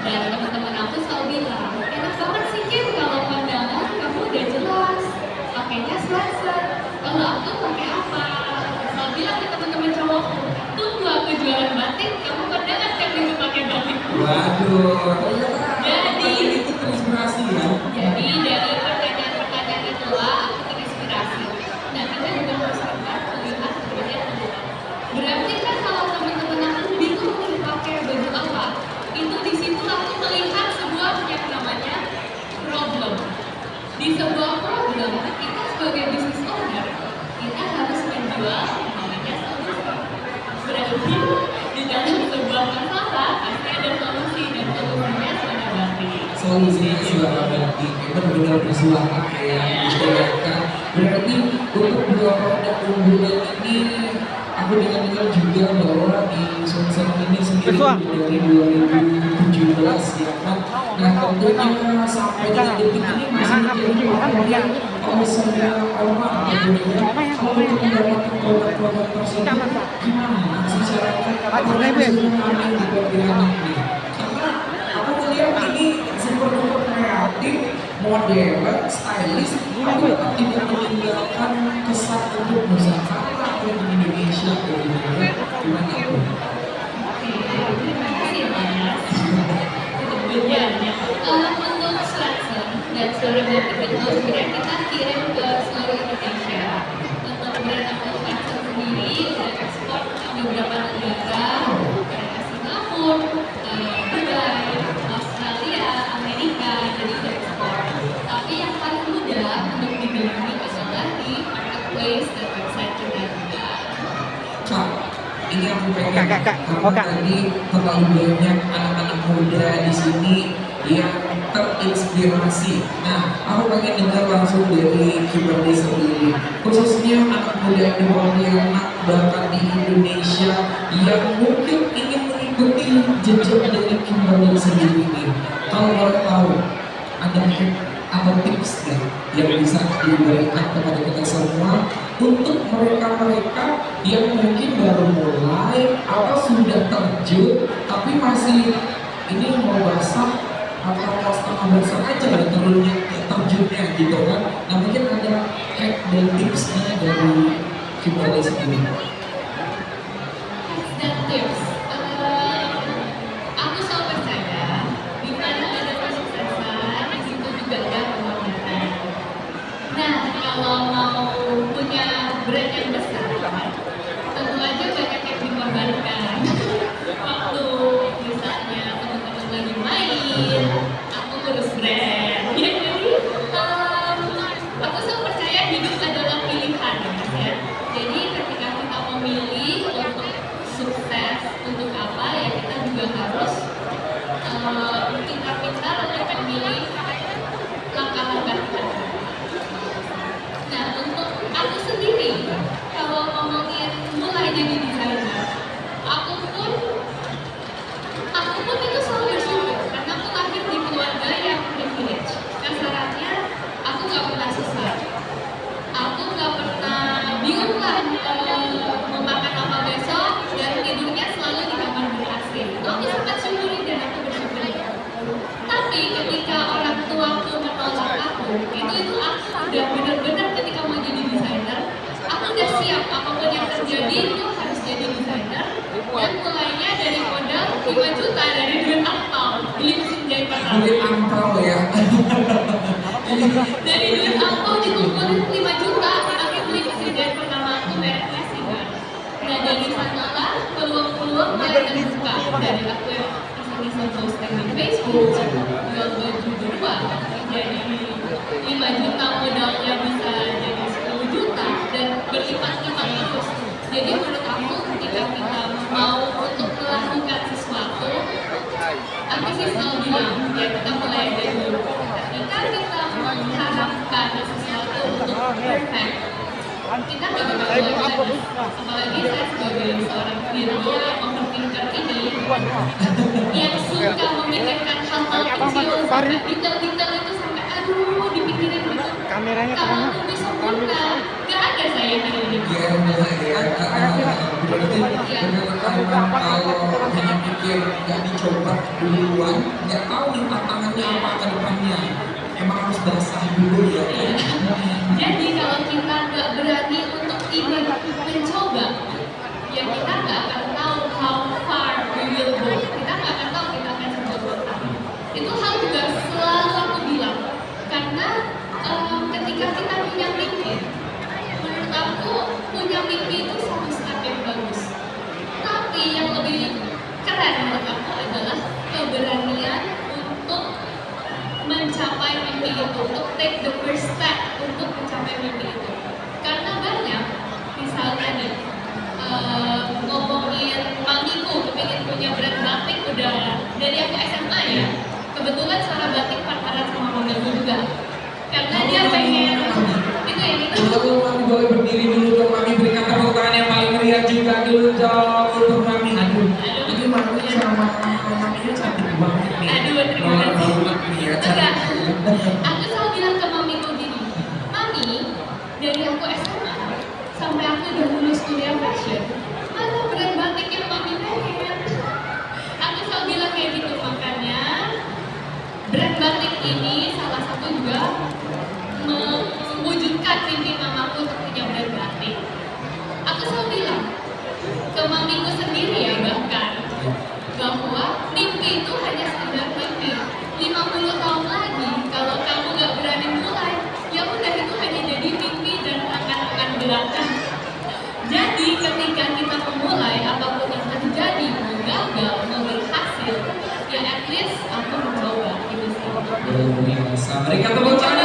Dan teman-teman aku selalu bilang, enak banget sih Kim kalau pandangan kamu udah jelas, pakainya sweatshirt. Kalau aku pakai apa? Selalu bilang ke teman-teman cowokku, tunggu aku jualan batik, kamu pandangan tiap minggu pakai batik. Waduh, ternyata Jadi itu terinspirasi ya. Jadi dari pertanyaan-pertanyaan itulah aku terinspirasi. Nah kita juga harus tetap melihat kemudian berarti kan kalau teman-teman aku bingung nih pakai baju apa, itu di situ aku melihat sebuah yang namanya problem. Di sebuah problem kita sebagai business owner kita harus menjual yang namanya solusi. Berarti di dalam sebuah masalah pasti ada solusi dan solusinya sudah batik. Solusinya suara batik, benar-benar bersuara kayak dibayangkan. Berarti untuk dua produk unggulan ini aku dengar juga bahwa di Sumsel ini sendiri dari 2017 ya kan. Nah tentunya sampai dengan detik ini masih menjadi perhatian oleh semua orang gitu ya. Kalau untuk mendapatkan produk-produk tersebut gimana sih caranya? Apakah semua aneh gitu ini? Karena aku melihat ini super duper kreatif, modern, stylish, tapi tetap tidak meninggalkan kesan untuk Nusantara atau di Indonesia gitu ya. Gimana tuh? Oke, terima kasih ya Mas. Kemudian untuk sweatshirt dan seluruh batik itu sebenarnya kita kirim ke seluruh Indonesia. Untuk brand aku sweatshirt sendiri udah ekspor ke beberapa negara, kayak Singapura, Dubai, Australia, Amerika, jadi udah ekspor. Tapi yang paling mudah untuk dibeli adalah di marketplace dan website kita juga. Kak, ini aku pengen karena tadi terlalu banyak anak-anak muda di sini yang terinspirasi. Nah, aku pengen dengar langsung dari Kimberly sendiri, khususnya anak muda di Pontianak bahkan di Indonesia yang mungkin ingin mengikuti jejak dari Kimberly sendiri nih. Kalau boleh tahu, ada hack atau tips yang bisa diberikan kepada kita semua untuk mereka-mereka yang mungkin baru mulai atau sudah terjun tapi masih ini mau basah atau mau setengah basah aja terjunnya gitu kan. Nah mungkin ada hack dan tipsnya dari Kimberly sendiri. Dan tips, aku selalu percaya di mana ada kesuksesan, di situ juga ada pengorbanan. Nah, kalau mau punya brand yang besar, tentu aja banyak yang dikorbankan. Waktu misalnya teman-teman lagi main, aku urus brand. Ya, jadi aku selalu percaya hidup adalah pilihan, ya. Jadi ketika kita memilih untuk sukses untuk apa ya kita juga harus pintar-pintar untuk memilih langkah-langkah kita. Nah untuk aku sendiri kalau ngomongin mulai jadi desainer, aku pun itu selalu bersyukur karena aku lahir di keluarga yang privilege. Kasarannya aku nggak pernah susah, aku nggak pernah bingung lah mau makan apa besok dan tidurnya selalu di kamar ber-AC. Aku sangat syukuri dan aku bersyukur. Tapi ketika orang tuaku menolak aku, itu aku udah benar-benar ketika mau jadi desainer, aku udah siap apapun yang terjadi itu harus jadi desainer. Dan mulainya dari modal 5 juta dari duit angpau, beli mesin jahit pertama. Duit angpau ya. Dari duit angpau dikumpulin 5 juta, akhirnya beli mesin jahit pertama aku mereknya Sigar. Nah dari sanalah peluang-peluang mulai terbuka dari aku yang iseng-iseng posting di Facebook, jual baju berdua, jadi 5 juta modalnya bisa jadi 10 juta dan berlipat-lipat terus. Jadi menurut aku ketika kita mau untuk melakukan sesuatu, aku sih selalu bilang ya kita mulai dari dulu. Ketika kita mengharapkan sesuatu untuk perfect, kita nggak bakal belajar. Apalagi saya sebagai seorang pekerja overthinker ini yang suka memikirkan hal-hal kecil sampai detail-detail itu sampai aduh dipikirin gitu. Kameranya Kalau lebih sempurna, nggak ada ada saya hari ini. Ya, berarti memang kalau hanya pikir nggak dicoba duluan, nggak tahu nih tantangannya apa ke depannya. Emang harus basah dulu ya. Jadi kalau kita nggak berani untuk even mencoba, ya kita nggak akan tahu how far we will go. Kita nggak akan tahu kita akan sampai berapa. Itu hal juga selalu aku bilang, karena ketika kita punya mimpi, menurut aku punya mimpi itu satu step yang bagus. Tapi yang lebih keren menurut aku adalah keberanian untuk mencapai mimpi itu, untuk take the first step untuk mencapai mimpi itu. Karena banyak, misalnya nih, ngomongin mamiku kepingin punya brand batik udah dari aku SMA ya. Kebetulan suara batik partneran sama mamiku juga. Karena dia pengen itu yang itu. Lalu mami boleh berdiri dulu dong, mami berikan tepuk tangan yang paling meriah juga dulu dong untuk mami. Aduh, ini mami sama maminya cantik banget nih. Aduh, terima kasih. Ya, Enggak, cantik. aku selalu bilang ke mamiku gini, Mami, dari aku SMA sampai aku udah lulus kuliah fashion, mana brand batik yang mami pengen? Aku selalu bilang kayak gitu, makanya brand batik ini salah satu juga mewujudkan mimpi mamaku untuk punya brand batik. Aku selalu bilang ke mamiku sendiri ya bahkan, bahwa mimpi itu hanya sekedar mimpi. 50 tahun lagi, kalau kamu gak berani mulai, ya udah itu hanya jadi mimpi dan akan belakang. Jadi ketika kita memulai, apapun yang terjadi, mau gagal, mau berhasil, ya at least aku mencoba gitu sih. Luar biasa. Berikan tepuk tangan